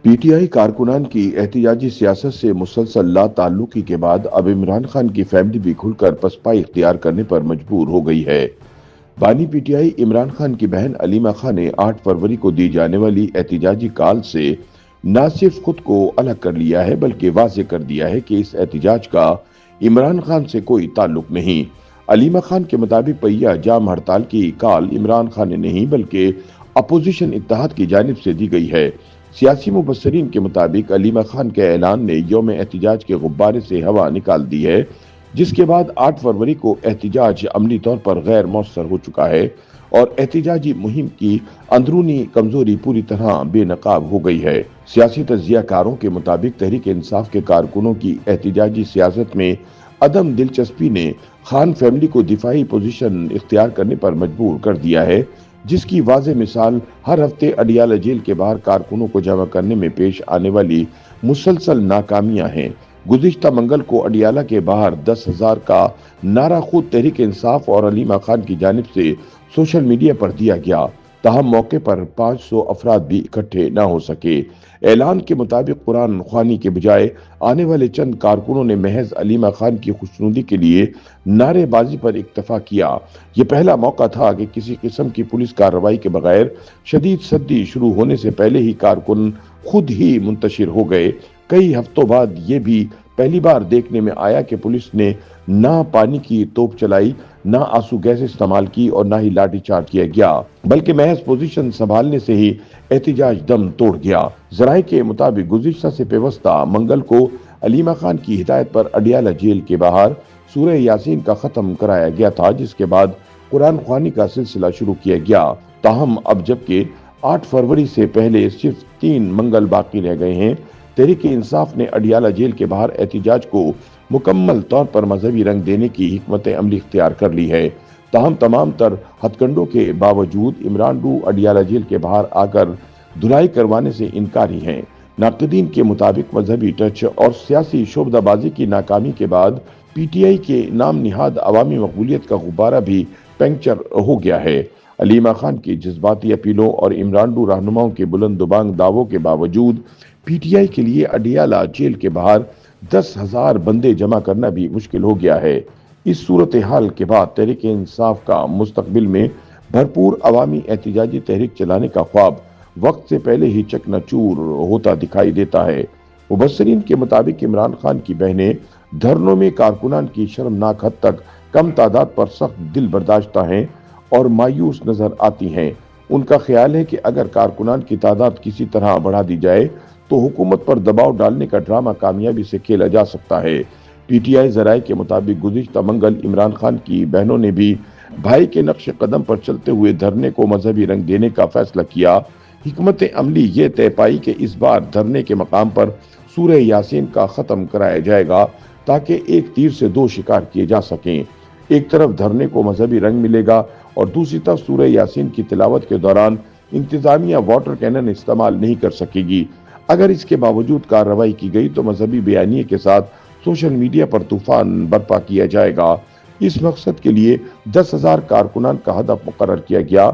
P T I کارکنان کی احتجاجی سیاست سے مسلسل لا تعلقی کے بعد اب عمران خان کی فیملی بھی کھل کر پسپائی اختیار کرنے پر مجبور ہو گئی ہے۔ بانی P T I Imran Khan کی بہن علیمہ خان نے 8 فروری کو دی جانے والی احتجاجی کال سے نہ صرف خود کو الگ کر لیا ہے بلکہ واضح کر دیا ہے کہ اس احتجاج کا عمران خان سے کوئی تعلق نہیں۔ علیمہ خان کے مطابق پہیہ جام ہڑتال کی کال عمران خان نے نہیں بلکہ اپوزیشن اتحاد کی جانب سے دی گئی ہے۔ سیاسی مبصرین کے مطابق علیمہ خان کے اعلان نے یوم احتجاج کے غبارے سے ہوا نکال دی ہے، جس کے بعد 8 فروری کو احتجاج عملی طور پر غیر مؤثر ہو چکا ہے اور احتجاجی مہم کی اندرونی کمزوری پوری طرح بے نقاب ہو گئی ہے۔ سیاسی تجزیہ کاروں کے مطابق تحریک انصاف کے کارکنوں کی احتجاجی سیاست میں عدم دلچسپی نے خان فیملی کو دفاعی پوزیشن اختیار کرنے پر مجبور کر دیا ہے، جس کی واضح مثال ہر ہفتے اڈیالہ جیل کے باہر کارکنوں کو جمع کرنے میں پیش آنے والی مسلسل ناکامیاں ہیں۔ گزشتہ منگل کو اڈیالہ کے باہر 10,000 کا نعرہ خود تحریک انصاف اور علیمہ خان کی جانب سے سوشل میڈیا پر دیا گیا، تاہم موقع پر 500 افراد بھی اکٹھے نہ ہو سکے۔ اعلان کے مطابق قرآن خوانی کے بجائے آنے والے چند کارکنوں نے محض علیمہ خان کی خوشنودی کے لیے نعرے بازی پر اکتفا کیا۔ یہ پہلا موقع تھا کہ کسی قسم کی پولیس کارروائی کے بغیر شدید سردی شروع ہونے سے پہلے ہی کارکن خود ہی منتشر ہو گئے۔ کئی ہفتوں بعد یہ بھی پہلی بار دیکھنے میں آیا کہ پولیس نے نہ پانی کی توپ چلائی، نہ آنسو گیس استعمال کی اور نہ ہی لاٹھی چارج کیا گیا، بلکہ محض پوزیشن سنبھالنے سے ہی احتجاج دم توڑ گیا۔ ذرائع کے مطابق گزشتہ سے پیوستہ منگل کو علیمہ خان کی ہدایت پر اڈیالہ جیل کے باہر سورہ یاسین کا ختم کرایا گیا تھا، جس کے بعد قرآن خوانی کا سلسلہ شروع کیا گیا۔ تاہم اب جبکہ 8 فروری سے پہلے صرف 3 منگل باقی رہ گئے ہیں، تحریک انصاف نے اڈیالہ جیل کے باہر احتجاج کو مکمل طور پر مذہبی رنگ دینے کی حکمت عملی اختیار کر لی ہے۔ تاہم تمام تر ہتھ کنڈوں کے باوجود عمران ڈو اڈیالہ جیل کے باہر آ کر دھلائی کروانے سے انکاری ہیں۔ ناقدین کے مطابق مذہبی ٹچ اور سیاسی شعبدہ بازی کی ناکامی کے بعد پی ٹی آئی کے نام نہاد عوامی مقبولیت کا غبارہ بھی پنکچر ہو گیا ہے۔ علیمہ خان کی جذباتی اپیلوں اور عمران ڈو رہنماؤں کے بلند و بانگ دعووں کے باوجود پی ٹی آئی کے لیے اڈیالہ جیل کے باہر 10,000 بندے جمع کرنا بھی مشکل ہو گیا ہے۔ اس صورتحال کے بعد تحریک انصاف کا مستقبل میں بھرپور عوامی احتجاجی تحریک چلانے کا خواب وقت سے پہلے ہی چکنا چور ہوتا دکھائی دیتا ہے۔ مبصرین کے مطابق عمران خان کی بہنیں دھرنوں میں کارکنان کی شرمناک حد تک کم تعداد پر سخت دل برداشتہ ہیں اور مایوس نظر آتی ہیں۔ ان کا خیال ہے کہ اگر کارکنان کی تعداد کسی طرح بڑھا دی جائے تو حکومت پر دباؤ ڈالنے کا ڈرامہ کامیابی سے کھیلا جا سکتا ہے۔ پی ٹی آئی ذرائع کے مطابق گزشتہ منگل عمران خان کی بہنوں نے بھی بھائی کے نقش قدم پر چلتے ہوئے دھرنے کو مذہبی رنگ دینے کا فیصلہ کیا۔ حکمت عملی یہ طے پائی کہ اس بار دھرنے کے مقام پر سورہ یاسین کا ختم کرایا جائے گا تاکہ ایک تیر سے 2 شکار کیے جا سکیں۔ ایک طرف دھرنے کو مذہبی رنگ ملے گا اور دوسری طرف سورہ یاسین کی تلاوت کے دوران انتظامیہ واٹر کینن استعمال نہیں کر سکے گی۔ اگر اس کے باوجود کارروائی کی گئی تو مذہبی بیانیے کے ساتھ سوشل میڈیا پر طوفان برپا کیا جائے گا۔ اس مقصد کے لیے 10,000 کارکنان کا ہدف مقرر کیا گیا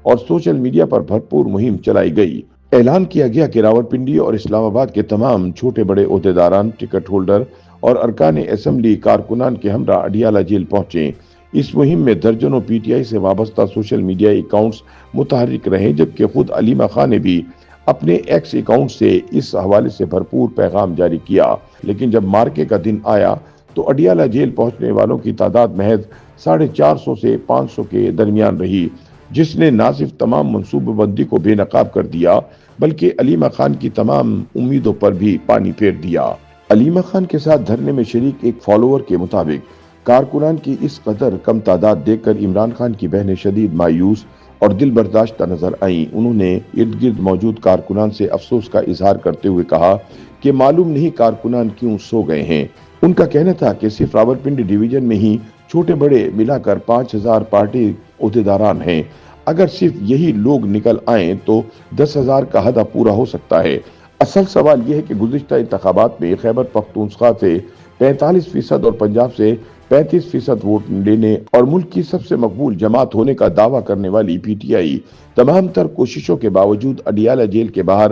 اور سوشل میڈیا پر بھرپور مہم چلائی گئی۔ اعلان کیا گیا کہ راولپنڈی اور اسلام آباد کے تمام چھوٹے بڑے عہدیداران، ٹکٹ ہولڈر اور ارکان اسمبلی کارکنان کے ہمراہ اڈیالہ جیل پہنچیں۔ اس مہم میں درجنوں پی ٹی آئی سے وابستہ سوشل میڈیا اکاؤنٹس متحرک رہے، جبکہ خود علیمہ خان نے بھی اپنے ایکس اکاؤنٹ سے اس حوالے سے بھرپور پیغام جاری کیا۔ لیکن جب مارکے کا دن آیا تو اڈیالہ جیل پہنچنے والوں کی تعداد محض 450 سے 500 کے درمیان رہی، جس نے نہ صرف تمام منصوبہ بندی کو بے نقاب کر دیا بلکہ علیمہ خان کی تمام امیدوں پر بھی پانی پھیر دیا۔ علیمہ خان کے ساتھ دھرنے میں شریک ایک فالوور کے مطابق کارکنان کی اس قدر کم تعداد دیکھ کر عمران خان کی بہنیں شدید مایوس اور دل برداشتہ نظر آئیں۔ انہوں نے ارد گرد موجود کارکنان سے افسوس کا اظہار کرتے ہوئے کہا کہ معلوم نہیں کارکنان کیوں سو گئے ہیں۔ ان کا کہنا تھا کہ صرف راولپنڈی ڈویژن میں ہی چھوٹے بڑے ملا کر 5,000 پارٹی عہدیداران ہیں۔ اگر صرف یہی لوگ نکل آئیں تو 10,000 کا ہدف پورا ہو سکتا ہے۔ اصل سوال یہ ہے کہ گزشتہ انتخابات میں خیبر پختونخوا سے 45% اور پنجاب سے 35% ووٹ لینے اور ملک کی سب سے مقبول جماعت ہونے کا دعویٰ کرنے والی پی ٹی آئی تمام تر کوششوں کے باوجود اڈیالہ جیل کے باہر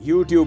YouTube